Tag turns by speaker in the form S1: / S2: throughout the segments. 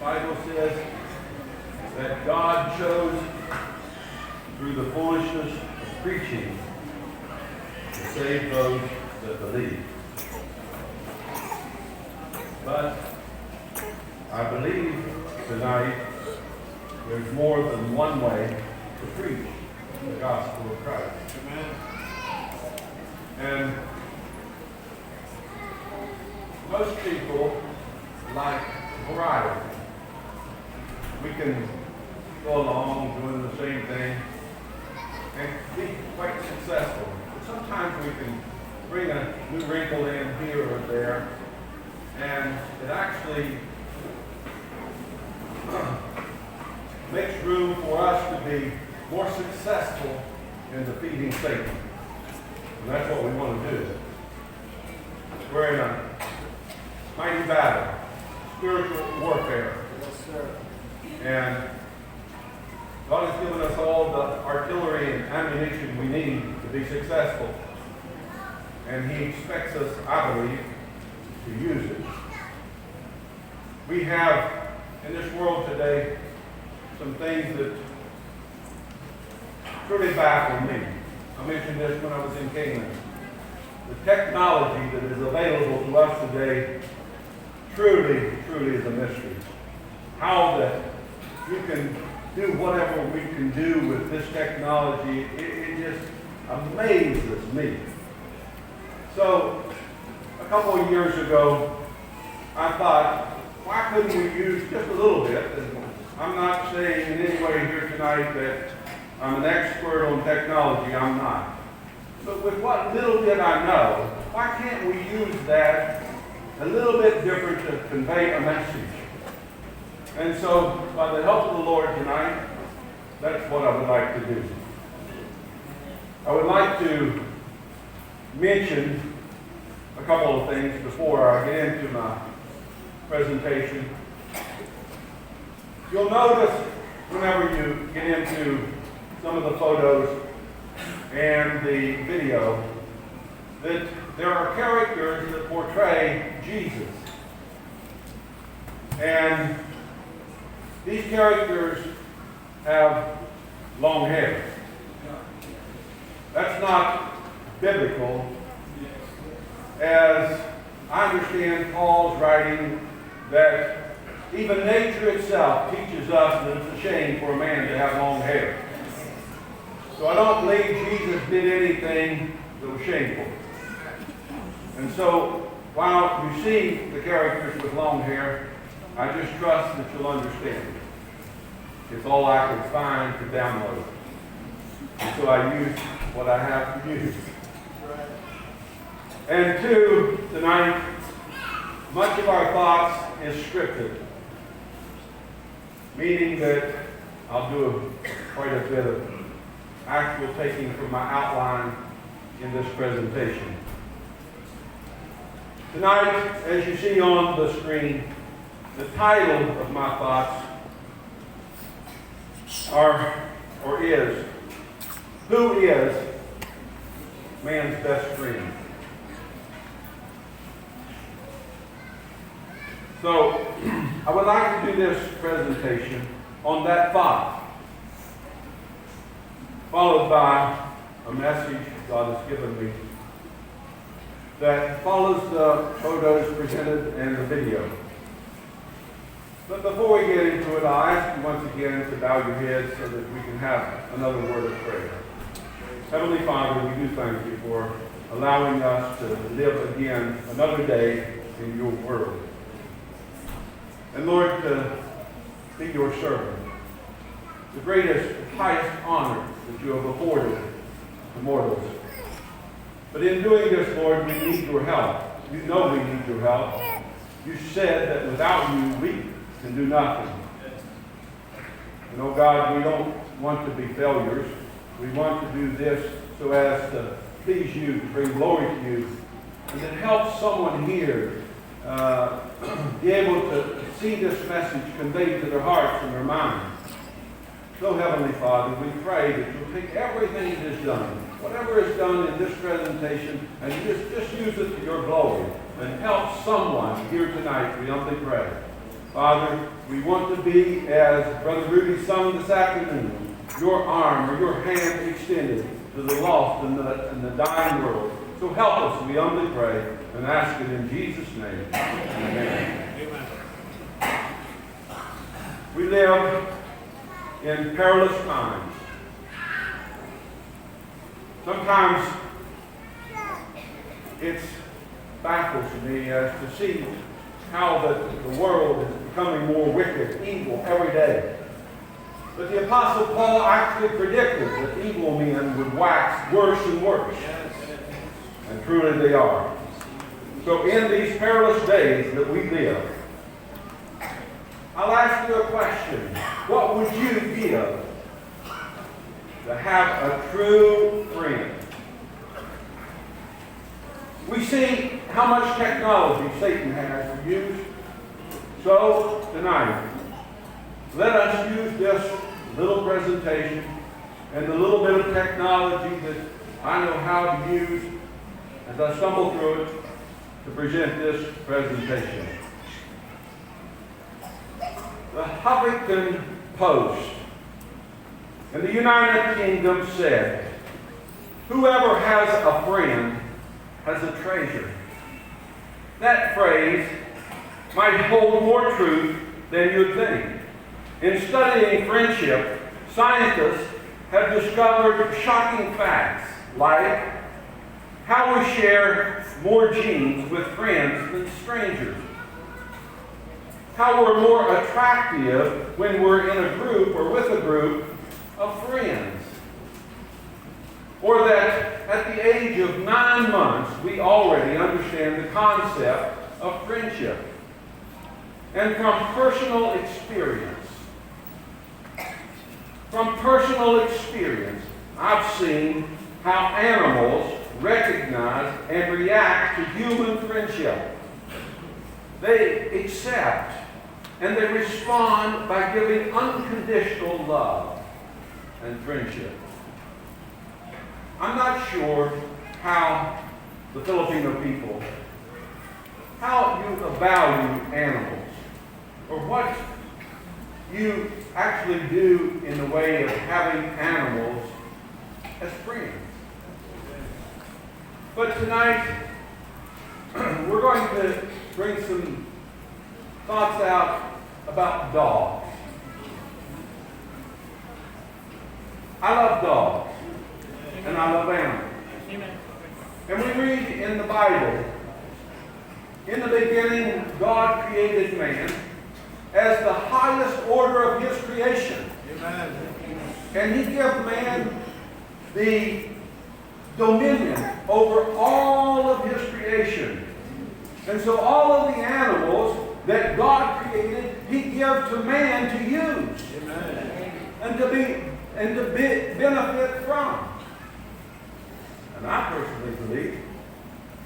S1: Bible says that God chose through the foolishness of preaching to save those that believe. But I believe tonight there's more than one way to preach the gospel of Christ. Amen. And most people like variety. We can go along doing the same thing and be quite successful. But sometimes we can bring a new wrinkle in here or there, and it actually makes room for us to be more successful in defeating Satan. And that's what we want to do. We're in a mighty battle, spiritual warfare.
S2: Yes, sir.
S1: And God has given us all the artillery and ammunition we need to be successful. And He expects us, I believe, to use it. We have, in this world today, some things that truly baffle me. I mentioned this when I was in Canaan. The technology that is available to us today truly is a mystery. How that you can do whatever we can do with this technology, it just amazes me. So, a couple of years ago, I thought, why couldn't we use just a little bit? And I'm not saying in any way here tonight that I'm an expert on technology. I'm not. But with what little bit I know, why can't we use that a little bit different to convey a message? And so, by the help of the Lord tonight, that's what I would like to do. I would like to mention a couple of things before I get into my presentation. You'll notice whenever you get into some of the photos and the video that there are characters that portray Jesus. And these characters have long hair. That's not biblical. As I understand Paul's writing that even nature itself teaches us that it's a shame for a man to have long hair. So I don't believe Jesus did anything that was shameful. And so while you see the characters with long hair, I just trust that you'll understand. It's all I could find to download. And so I use what I have to use. And two, tonight, much of our thoughts is scripted. Meaning that I'll do quite a bit of actual taking from my outline in this presentation. Tonight, as you see on the screen, the title of my thoughts is, Who is Man's Best Friend? So, I would like to do this presentation on that thought, followed by a message God has given me that follows the photos presented and the video. But before we get into it, I'll ask you once again to bow your heads so that we can have another word of prayer. Heavenly Father, we do thank you for allowing us to live again another day in your world. And Lord, to be your servant, the greatest, highest honor that you have afforded to mortals. But in doing this, Lord, we need your help. You know we need your help. You said that without you, we can do nothing. And oh God, we don't want to be failures. We want to do this so as to please you, to bring glory to you, and to help someone here be able to see this message conveyed to their hearts and their minds. So, Heavenly Father, we pray that you'll take everything that is done, whatever is done in this presentation, and just use it to your glory, and help someone here tonight, we humbly pray. Father, we want to be, as Brother Rudy sung this afternoon, your arm or your hand extended to the lost and the dying world. So help us, we humbly pray, and ask it in Jesus' name. Amen. Amen. We live in perilous times. Sometimes it baffles me as to see how the world is becoming more wicked, evil every day. But the Apostle Paul actually predicted that evil men would wax worse and worse. And truly they are. So in these perilous days that we live, I'll ask you a question. What would you give to have a true friend? We see how much technology Satan has used. So tonight, let us use this little presentation and the little bit of technology that I know how to use as I stumble through it to present this presentation. The Huffington Post in the United Kingdom said, "Whoever has a friend has a treasure." That phrase might hold more truth than you'd think. In studying friendship, scientists have discovered shocking facts like how we share more genes with friends than strangers, how we're more attractive when we're in a group or with a group of friends, or that at the age of 9 months we already understand the concept of friendship. And from personal experience, I've seen how animals recognize and react to human friendship. They accept and they respond by giving unconditional love and friendship. I'm not sure how the Filipino people, how you value animals, or what you actually do in the way of having animals as friends. But tonight, we're going to bring some thoughts out about dogs. I love dogs, and I love animals. Amen. And we read in the Bible, in the beginning, God created man as the highest order of his creation. Amen. And he gave man the dominion over all of his creation. And so all of the animals that God created, he gave to man to use. Amen. And to benefit from. And I personally believe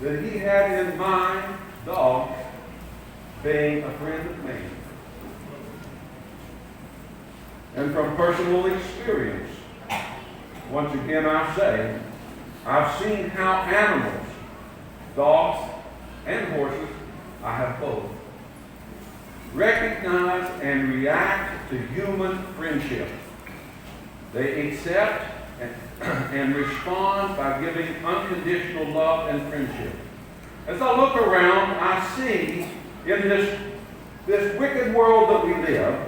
S1: that he had in mind dogs being a friend of man. And from personal experience, once again I say, I've seen how animals, dogs and horses, I have both, recognize and react to human friendship. They accept and respond by giving unconditional love and friendship. As I look around, I see in this wicked world that we live,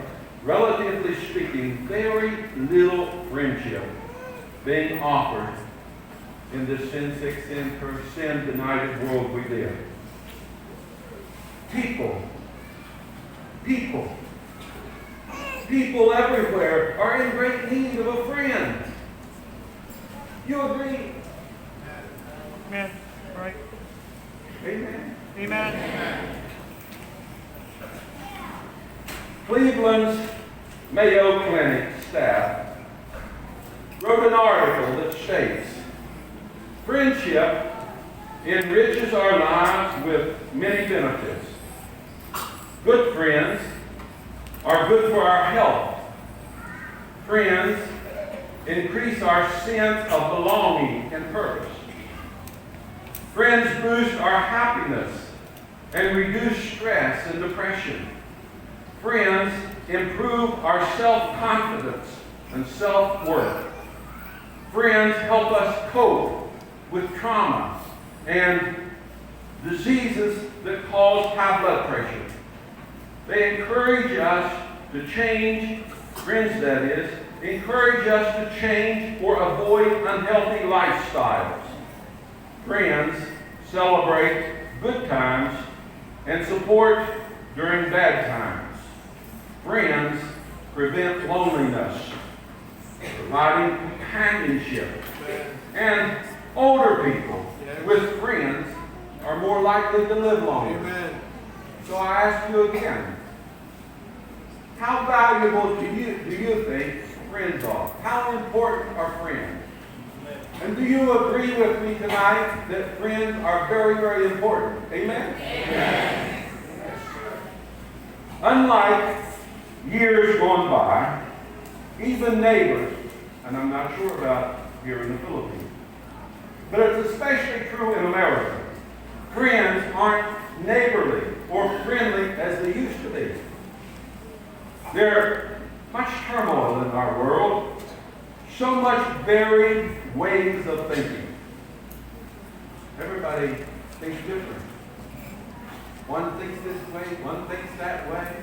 S1: relatively speaking, very little friendship being offered in this sin-sick, sin-cursed, sin-benighted world we live. People everywhere are in great need of a friend. You agree?
S2: Amen. Right.
S1: Amen.
S2: Amen.
S1: Cleveland's Mayo Clinic staff wrote an article that states, "Friendship enriches our lives with many benefits. Good friends are good for our health. Friends increase our sense of belonging and purpose. Friends boost our happiness and reduce stress and depression. Friends improve our self-confidence and self-worth. Friends help us cope with trauma and diseases that cause high blood pressure. They encourage us to change, friends that is, encourage us to change or avoid unhealthy lifestyles. Friends celebrate good times and support during bad times. Friends prevent loneliness, providing companionship. And older people with friends are more likely to live longer.
S3: Amen.
S1: So I ask you again, how valuable do you think friends are? How important are friends? And do you agree with me tonight that friends are very, very important? Amen?
S2: Amen.
S1: Unlike years gone by, even neighbors, and I'm not sure about here in the Philippines, but it's especially true in America, friends aren't neighborly or friendly as they used to be. There's much turmoil in our world, so much varied ways of thinking. Everybody thinks different. One thinks this way, one thinks that way.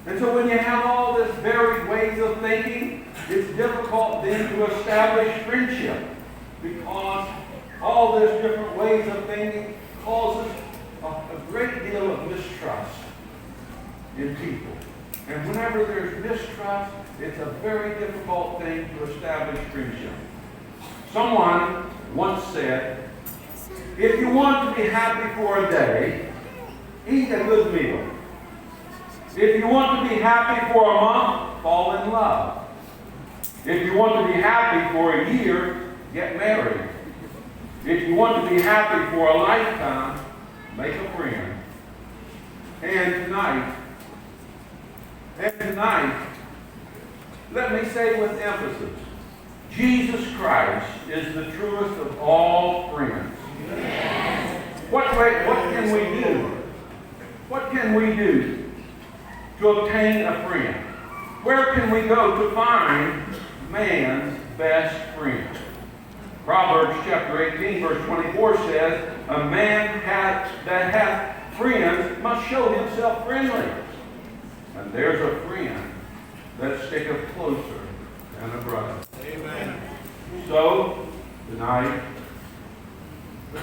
S1: And so when you have all this varied ways of thinking, it's difficult then to establish friendship, because all this different ways of thinking causes a great deal of mistrust in people. And whenever there's mistrust, it's a very difficult thing to establish friendship. Someone once said, if you want to be happy for a day, eat a good meal. If you want to be happy for a month, fall in love. If you want to be happy for a year, get married. If you want to be happy for a lifetime, make a friend. And tonight, let me say with emphasis, Jesus Christ is the truest of all friends.
S2: Amen.
S1: What can we do? What can we do to obtain a friend? Where can we go to find man's best friend? Proverbs chapter 18, verse 24 says, a man that hath friends must show himself friendly. And there's a friend that sticketh closer than a brother.
S3: Amen.
S1: So, tonight, the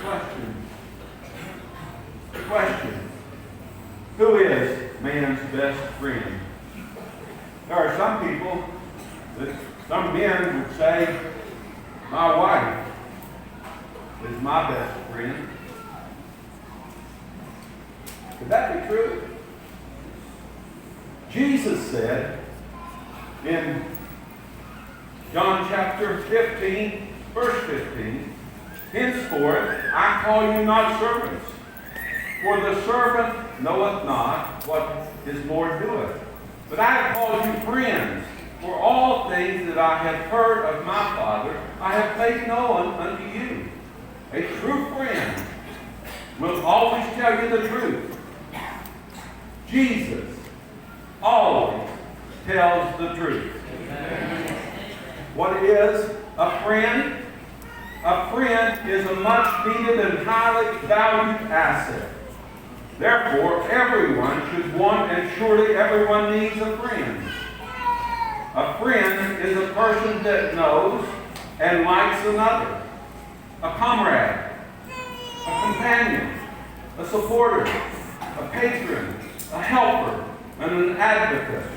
S1: question, who is man's best friend? There are some people, some men would say, my wife is my best friend. Could that be true? Jesus said in John chapter 15, verse 15, henceforth I call you not servants, for the servant knoweth not what his Lord doeth. But I have called you friends, for all things that I have heard of my Father I have made known unto you. A true friend will always tell you the truth. Jesus always tells the truth.
S2: Amen.
S1: What is a friend? A friend is a much needed and highly valued asset. Therefore, everyone should want, and surely everyone needs a friend. A friend is a person that knows and likes another. A comrade, a companion, a supporter, a patron, a helper, and an advocate.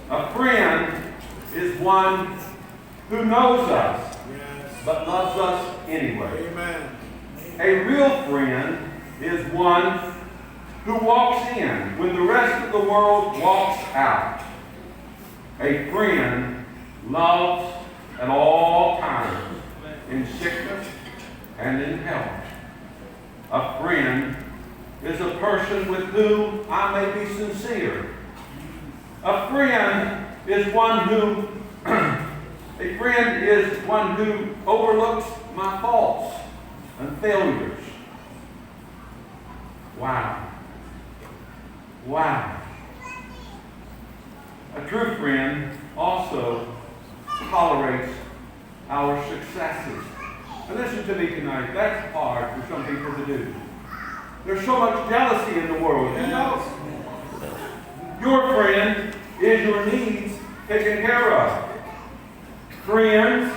S1: A friend is one who knows us, but loves us anyway.
S3: Amen.
S1: A real friend is one who walks in when the rest of the world walks out. A friend loves at all times, in sickness and in health. A friend is a person with whom I may be sincere. A friend is one who overlooks my faults and failures. Wow. A true friend also tolerates our successes. And listen to me tonight, that's hard for some people to do. There's so much jealousy in the world, you know. Your friend is your needs taken care of. Friends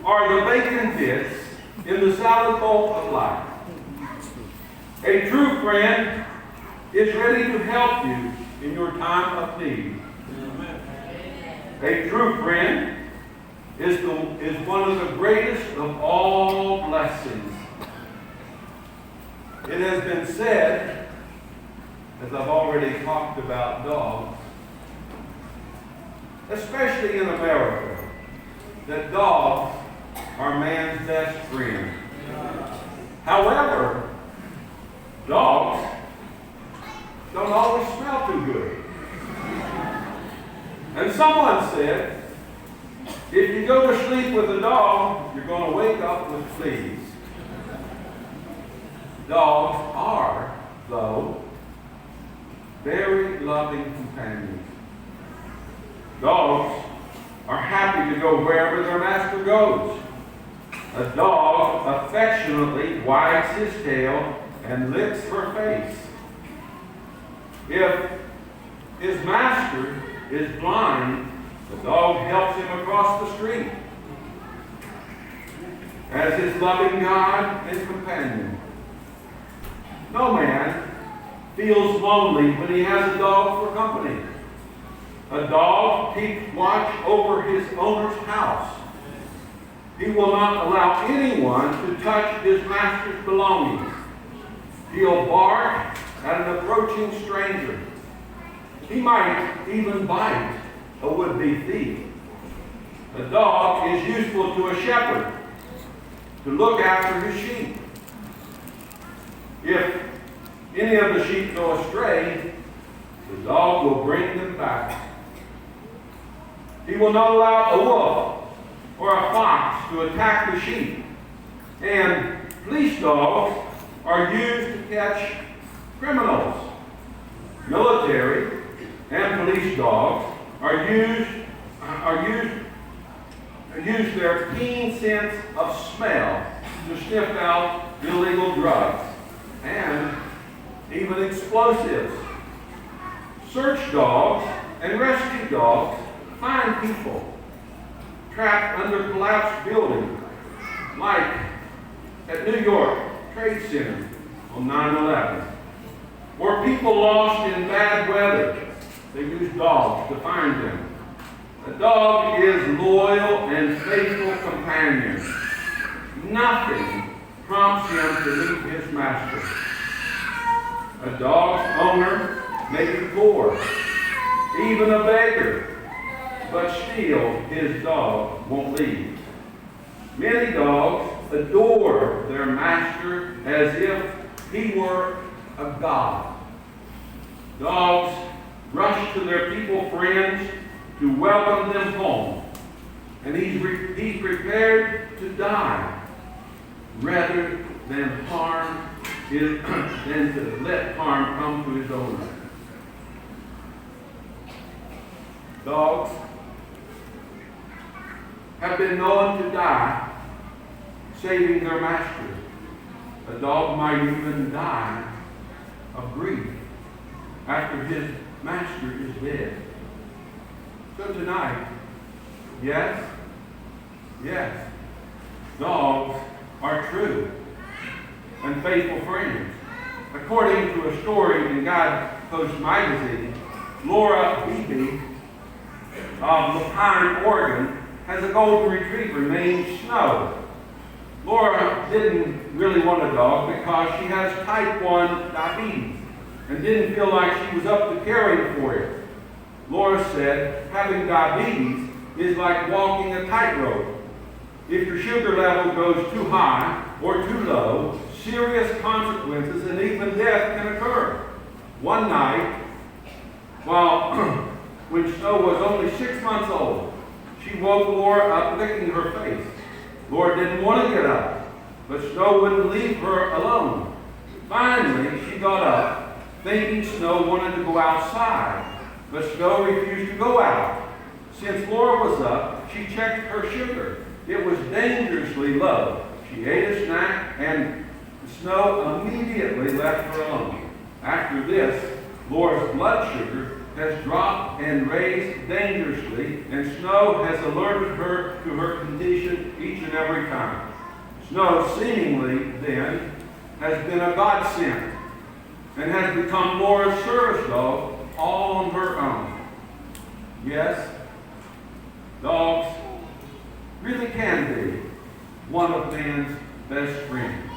S1: are the bacon bits in the salad bowl of life. A true friend is ready to help you in your time of need. A true friend is one of the greatest of all blessings. It has been said, as I've already talked about dogs, especially in America, that dogs are man's best friend. However, dogs don't always smell too good. And someone said, if you go to sleep with a dog, you're going to wake up with fleas. Dogs are, though, very loving companions. Dogs are happy to go wherever their master goes. A dog affectionately wags his tail and licks her face. If his master is blind, the dog helps him across the street as his loving guide and companion. No man feels lonely when he has a dog for company. A dog keeps watch over his owner's house. He will not allow anyone to touch his master's belongings. He'll bark at an approaching stranger. He might even bite a would-be thief. A dog is useful to a shepherd to look after his sheep. If any of the sheep go astray, the dog will bring them back. He will not allow a wolf or a fox to attack the sheep. And police dogs are used to catch criminals. Military and police dogs use their keen sense of smell to sniff out illegal drugs and even explosives. Search dogs and rescue dogs find people trapped under collapsed buildings, like at New York Trade Center on 9/11, or people lost in bad weather. They use dogs to find them. A dog is loyal and faithful companion. Nothing prompts him to leave his master. A dog's owner may be poor, even a beggar, but still his dog won't leave. Many dogs adore their master as if he were a god. Dogs rush to their people friends to welcome them home, and he's prepared to die rather than than to let harm come to his owner. Dogs have been known to die saving their master. A dog might even die of grief after his master is dead. So tonight, yes, dogs are true and faithful friends. According to a story in Guidepost magazine, Laura Beebe of LaPine, Oregon, has a golden retriever named Snow. Laura didn't really want a dog because she has type 1 diabetes and didn't feel like she was up to caring for it. Laura said, having diabetes is like walking a tightrope. If your sugar level goes too high or too low, serious consequences and even death can occur. One night, when Snow was only 6 months old, she woke Laura up licking her face. Laura didn't want to get up, but Snow wouldn't leave her alone. Finally, she got up, thinking Snow wanted to go outside. but Snow refused to go out. Since Laura was up, she checked her sugar. It was dangerously low. She ate a snack, and Snow immediately left her alone. After this, Laura's blood sugar has dropped and raised dangerously, and Snow has alerted her to her condition each and every time. Snow seemingly, then, has been a godsend and has become Laura's service dog all on her own. Yes, dogs really can be one of man's best friends.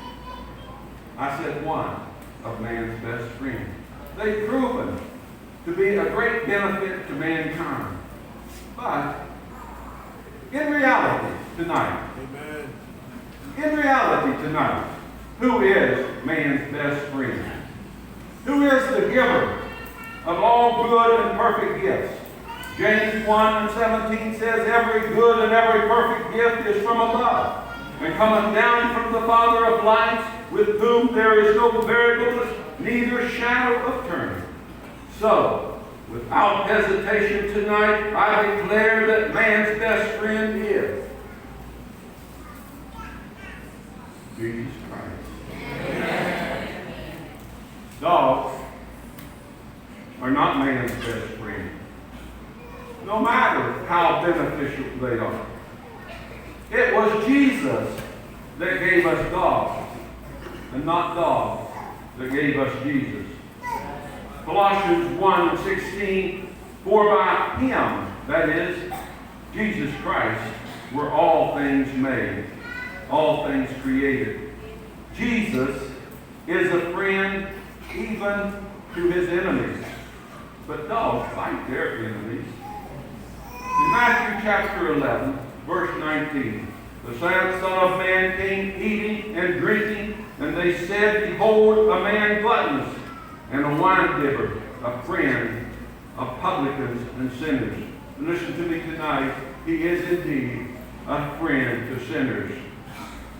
S1: I said one of man's best friends. They've proven to be a great benefit to mankind. But in reality tonight, who is man's best friend? Who is the giver of all good and perfect gifts? James 1:17 says, every good and every perfect gift is from above, and cometh down from the Father of lights, with whom there is no variableness, neither shadow of turning. So, without hesitation tonight, I declare that man's best friend is Jesus Christ. Amen. Dogs are not man's best friend, no matter how beneficial they are. It was Jesus that gave us dogs, and not dogs that gave us Jesus. Colossians 1:16, for by him, that is, Jesus Christ, were all things made, all things created. Jesus is a friend even to his enemies. But dogs fight their enemies. In Matthew chapter 11, verse 19, the Son of Man came eating and drinking, and they said, behold, a man gluttonous, and a winebibber, a friend of publicans and sinners. And listen to me tonight, he is indeed a friend to sinners.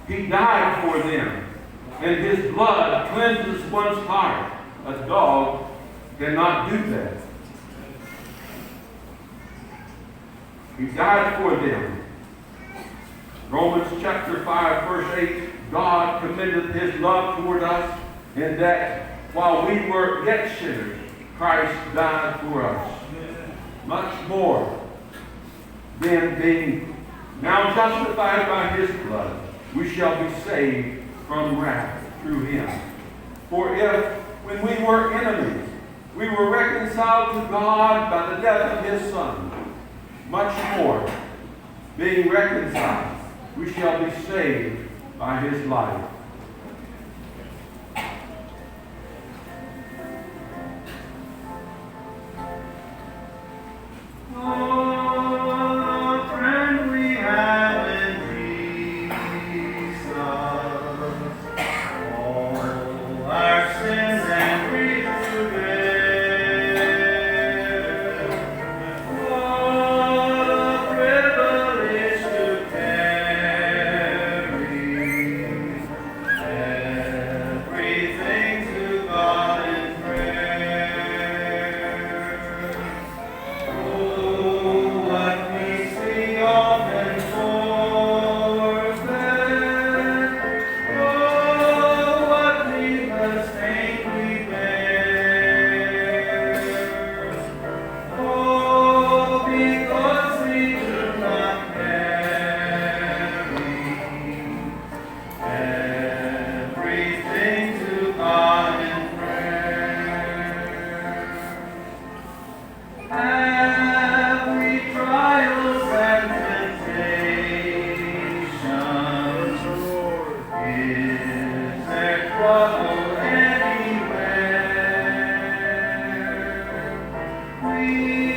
S1: He died for them, and his blood cleanses one's heart. A dog cannot do that. He died for them. Romans chapter 5, verse 8, God commended his love toward us, in that while we were yet sinners, Christ died for us. Much more than being now justified by his blood, we shall be saved from wrath through him. For if, when we were enemies, we were reconciled to God by the death of his Son, much more, being reconciled, we shall be saved by his life.
S3: We